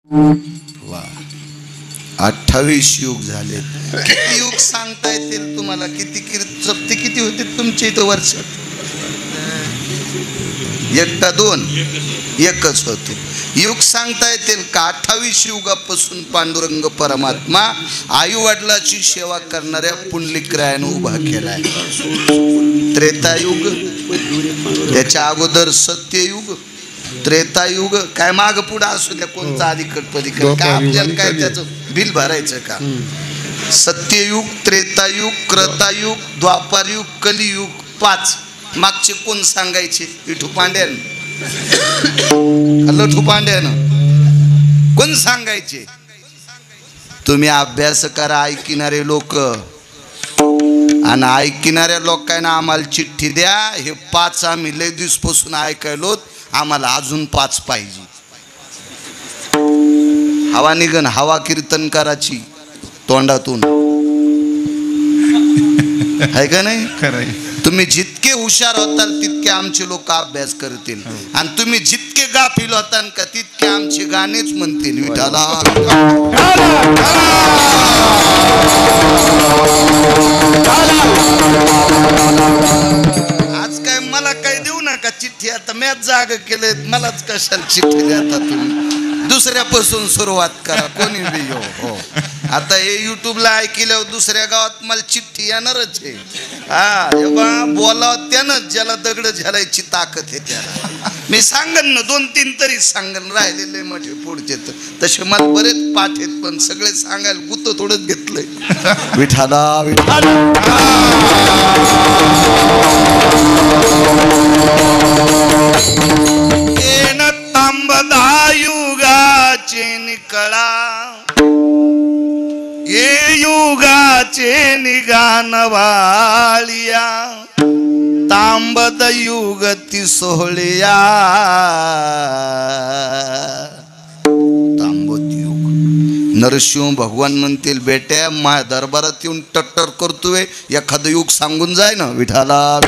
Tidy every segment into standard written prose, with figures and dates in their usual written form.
वा 28 युग झाले. किती युग सांगता येतील तुम्हाला? किती किती होते तुमच्या इथं वर्षात? एक का दोन? एकच होते. युग सांगता येतील का? 28 युगापासून पांडुरंग परमात्मा आई वडिलाची सेवा करणाऱ्या पुंडलिकरायानं उभा केलाय. त्रेतायुग, त्याच्या अगोदर सत्ययुग, त्रेतायुग, काय माग पुढे असू द्या, कोणता अधिकट पलीकड काय आपल्याला काय त्याचं बिल भरायचं का? सत्ययुग, त्रेतायुग, क्रतायुग, द्वापारयुग, कलियुग, 5. मागचे कोण सांगायचे? विठू पांड्यान, लठू पांड्यान कोण सांगायचे? तुम्ही अभ्यास करा ऐकणारे लोक, आणि ऐकणाऱ्या लोकांना आम्हाला चिठ्ठी द्या. हे 5 आम्ही लय दिवसपासून ऐकायलो, आम्हाला अजून 5 पाहिजे. हवा निघन, हवा कीर्तनकाराची तोंडातून, आहे का नाही? खरं. तुम्ही जितके हुशार होताल तितके आमचे लोक अभ्यास करतील, आणि तुम्ही जितके गाफील होताल का तितके आमचे गाणेच म्हणतील. विठाला आज काय मला काय देऊ नका चिठ्ठी, आता मॅच जाग केले, मलाच कशाला चिठ्ठी देता तुम्ही? दुसऱ्यापासून सुरुवात करा, कोणी बी हो. आता हे युट्यूबला ऐकल्यावर दुसऱ्या गावात मला चिठ्ठी येणारच आहे. हा बोलावं त्यानं ज्याला दगड झेलायची ताकद आहे त्याला. मी सांगन ना 2-3 तरी सांगन, राहिलेले मोठे पुढचे तसे मला बरेच पाठ आहेत, पण सगळे सांगायला गुत थोडंच घेतलंय. विठाला विठाला तांबदा युगाचे निकळा, ये युगाचे निगान वाळिया, तांबद युग ती सोहळिया. तांबद युग. नरसिंह भगवान म्हणतील, बेट्या माझ्या दरबारात येऊन टट्टर करतोय, एखादं युग सांगून जाय ना. विठाला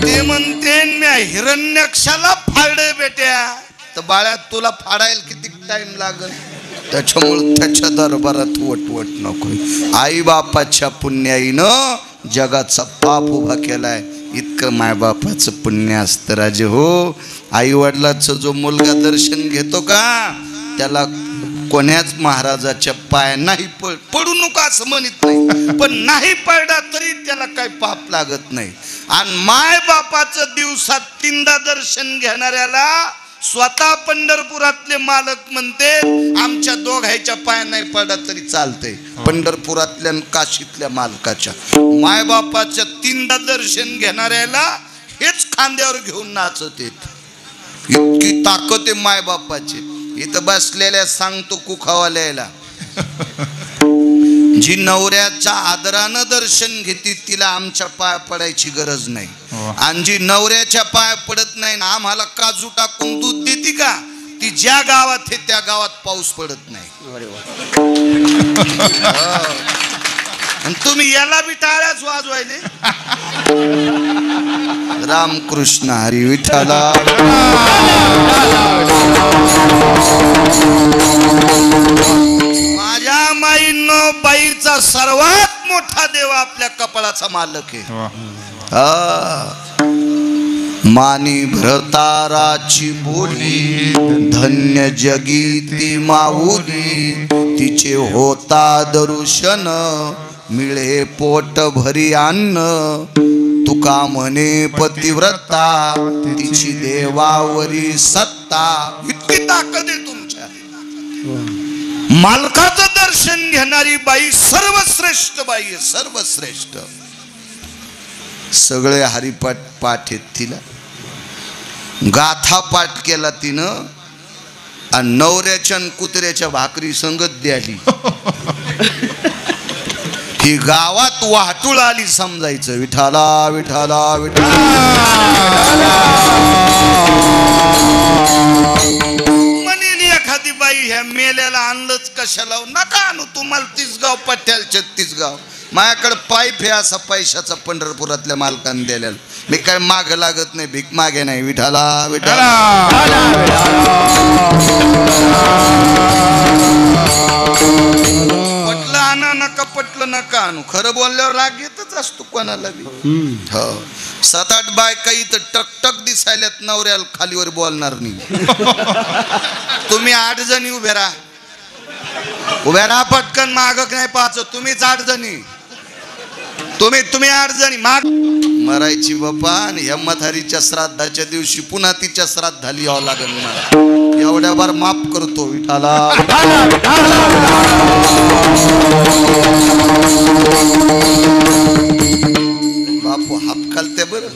ते म्हणते, मी हिरण्यक्षाला फाडे बेट्या, तर बाळ्या तुला फाडायला किती टाइम लागल? त्याच्यामुळे त्याच्या दरबारात वटवट नको. आई बापाच्या पुण्याईनं जगाचा पाप उभा केलाय. इतकं मायबापाचं पुण्य असतं राजे हो. आई वडिलाचं जो मुलगा दर्शन घेतो का, त्याला कोण्याच महाराजाच्या पाय नाही पडू नको असं म्हणत नाही, पण नाही पडला तरी त्याला काही पाप लागत नाही. आणि माय बापाचं दिवसात 3दा दर्शन घेणाऱ्याला स्वतः पंढरपुरातले मालक म्हणते, आमच्या दोघांच्या पाय नाही पडला तरी चालतंय. पंढरपुरातल्या काशीतल्या मालकाच्या मायबापाच्या 3दा दर्शन घेणाऱ्याला हेच खांद्यावर घेऊन नाचत येत. इतकी ताकद आहे मायबापाची. इथं बसलेल्या सांगतो कुखावाल्याला, जी नवऱ्याच्या आदरानं दर्शन घेते तिला आमच्या पाय पडायची गरज नाही, आणि जी नवऱ्याच्या पाय पडत नाही ना आम्हाला काजू टाकून दूध देते का, ती ज्या गावात आहे त्या गावात पाऊस पडत नाही. आणि तुम्ही याला बी टाळ्याच वाजवायले. रामकृष्ण हरी विठ्ठला. माझ्या माईनो, बाईचा सर्वात मोठा देव आपल्या कपाळाचा मालक आहे. मानी भ्रताराची बोली, धन्य जगी ती माऊली, तिचे होता दर्शन, मिळे पोट भरी अन्न. तुका म्हणे पतिव्रता, तिची देवावरी सत्ता. इतकी ताकद आहे तुमच्या. मालकाचं दर्शन घेणारी बाई सर्वश्रेष्ठ बाई आहे, सर्वश्रेष्ठ. सगळे हरिपाठ पाठ आहेत तिला. गाथा पाठ केला तिनं, आणि नवऱ्याच्या कुत्र्याच्या भाकरी संगत द्याली. ही गावात वाहतूळ आली समजायचं. विठाला विठाला विठाला. म्हणेल एखादी बाई, ह्या मेल्याला आणलंच कशाला? नका आणू, तुम्हाला 30 गाव पट्ट्याला 36 गाव. माझ्याकडे पाईप आहे असा पैशाचा पंढरपुरातल्या मालकाने दिलेला. मी काय माग लागत नाही, भीक मागे नाही. विठाला विठाला पटलं आणा नका, पटलं नका आणू. खरं बोलल्यावर राग येतच असतो कोणाला बी. हो 7-8 बायका इथं टकटक दिसायल्यात, नवऱ्याला खालीवर बोलणार नाही. तुम्ही 8 जणी उभे राहा, उभ्या राहा पटकन. मागक नाही पाच, तुम्हीच 8 जणी. तुम्ही 8 जणी माग मरायची बाप्पा. आणि ह्या म्हातारीच्या श्राद्धाच्या दिवशी पुन्हा तिच्या श्राद्धाली यावं लागेल मला. एवढ्या बार माफ करतो विठाला. बापू हापकालते बरं.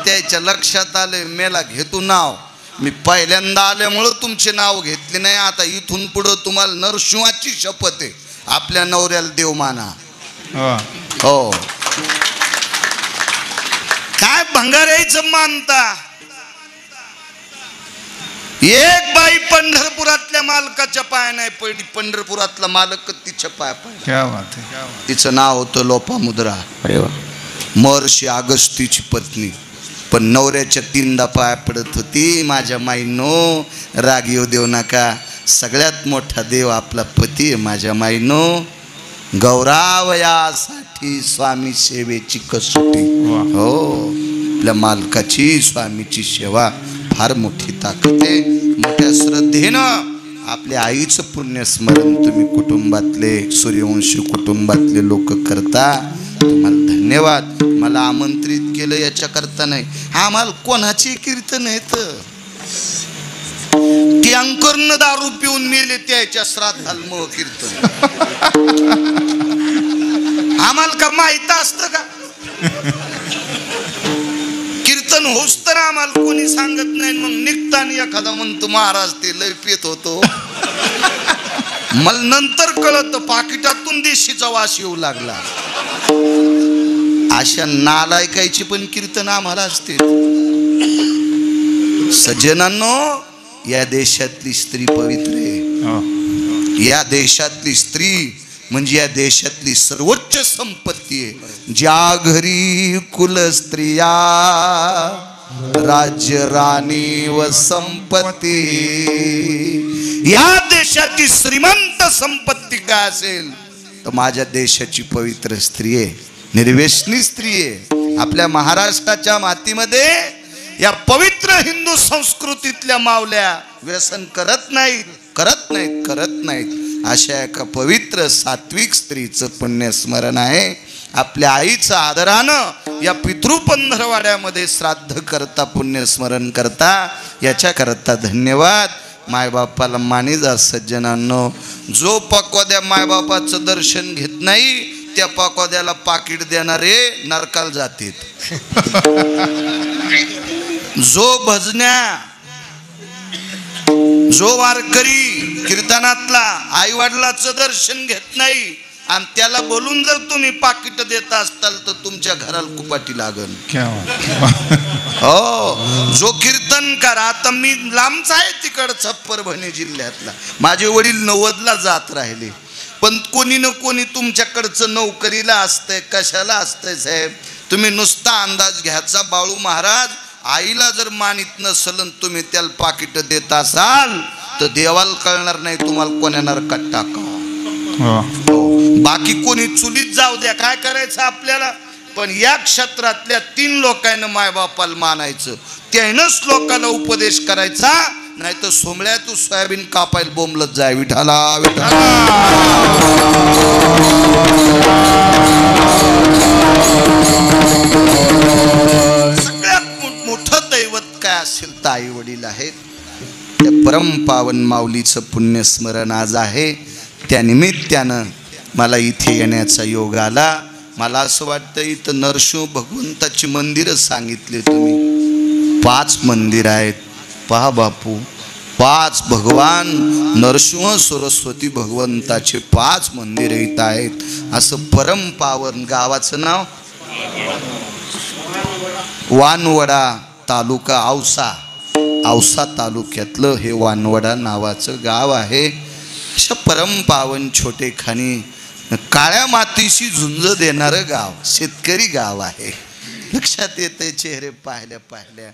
त्याच्या लक्षात आले मेला घेतो नाव. मी पहिल्यांदा आल्यामुळं तुमचे नाव घेतले नाही. आता इथून पुढं तुम्हाला नरसिंहाची शपथ आहे, आपल्या नवऱ्याला देव माना. हो काय भंगारायचं मानता. एक बाई पंढरपुरातल्या मालकाच्या पाया नाही पडली. पंढरपुरातला मालक तिच्या पाया पडला. तिचं नाव होतं लोपामुद्रा. महर्षी अगस्तीची पत्नी. पण नवऱ्याच्या 3दा पाया पडत होती. माझ्या माईनो राग येऊ देऊ नका. सगळ्यात मोठा देव आपला पती आहे माझ्या माईनो. गौरावयासाठी स्वामी सेवेची कसोटी. हो आपल्या मालकाची स्वामीची सेवा फार मोठी ताकद आहे. मोठ्या श्रद्धेनं आपल्या आईचं पुण्यस्मरण तुम्ही कुटुंबातले सूर्यवंशी कुटुंबातले लोक करता. तुम्हाला धन्यवाद. मला आमंत्रित केलं याच्याकरता नाही. आम्हाला कोणाची कीर्तन आहेत. ती अंकरनं दारू पिऊन मेले त्याच्या श्राद्धाला मग कीर्तन. आम्हाला का माहित असतं का कीर्तन होस तर आम्हाला कोणी सांगत नाही. मग निघताना एखादा म्हणतो महाराज ते लय पेत होतो. मला नंतर कळत पाकिटातून देशीचा वास येऊ लागला. अशा नालायकाची पण कीर्तन आम्हाला असते. सज्जनांनो या देशातली स्त्री पवित्र आहे. या देशातली स्त्री म्हणजे या देशातली सर्वोच्च संपत्ती आहे. ज्या घरी कुलस्त्रिया राज्य राणी व संपत्ती. या देशाची श्रीमंत संपत्ती काय असेल तर माझ्या देशाची पवित्र स्त्री आहे, निर्व्यसनी स्त्री आहे. आपल्या महाराष्ट्राच्या मातीमध्ये या पवित्र हिंदू संस्कृतीतल्या मावल्या व्यसन करत नाहीत. अशा एका पवित्र सात्विक स्त्रीचं पुण्यस्मरण आहे. आपल्या आईचं आदरानं या पितृपंधरवाड्यामध्ये श्राद्ध करता, पुण्यस्मरण करता. याच्याकरता धन्यवाद. मायबापाला मानी जा सज्जनांनो. जो पक्वाद्या मायबापाचं दर्शन घेत नाही त्या पक्वाद्याला पाकिट देणारे नरकाला जातील. जो भजन्या, जो वारकरी कीर्तनातला आई वडिलाचं दर्शन घेत नाही आणि त्याला बोलून जर तुम्ही पाकिट देता असताल तर तुमच्या घराला कुपाटी लागल. हो जो कीर्तनकार. आता मी लांबचा आहे तिकडचा परभणी जिल्ह्यातला. माझे वडील 90ला जात राहिले. पण कोणी न कोणी तुमच्याकडचं नोकरीला असतंय. कशाला असतंय साहेब? तुम्ही नुसता अंदाज घ्यायचा. बाळू महाराज आईला जर मानित नसल तुम्ही त्याला पाकिट देत असाल तर देवाला कळणार नाही तुम्हाला कोण्या नरकात टाका. बाकी कोणी चुलीत जाऊ द्या, काय करायचं आपल्याला. पण या क्षेत्रातल्या 3 लोकांना मायबापाला मानायचं. त्यानंच लोकांना उपदेश करायचा. नाही तर सोमळ्या तू सोयाबीन कापायला बोंबलत जाय. विठाला विठाला. सगळ्यात मोठं दैवत काय असेल तर आई वडील आहेत. त्या परमपावन माऊलीचं पुण्यस्मरण आज आहे. त्या निमित्तानं मला इथे येण्याचा योग आला. मला असं वाटतं इथं नरसिंह भगवंताची मंदिरं सांगितले तुम्ही. 5 मंदिर आहेत. पहा बापू, 5 भगवान नरसिंह सरस्वती भगवंताचे 5 मंदिर इथं आहेत. असं परमपावन गावाचं नाव वानवडा, तालुका औसा तालुक्यातलं हे वानवडा नावाचं गाव आहे. अशा परमपावन छोटेखानी काळ्या मातीशी झुंज देणारं गाव शेतकरी गाव आहे. लक्षात येते चेहरे पाहिल्या पाहिल्या.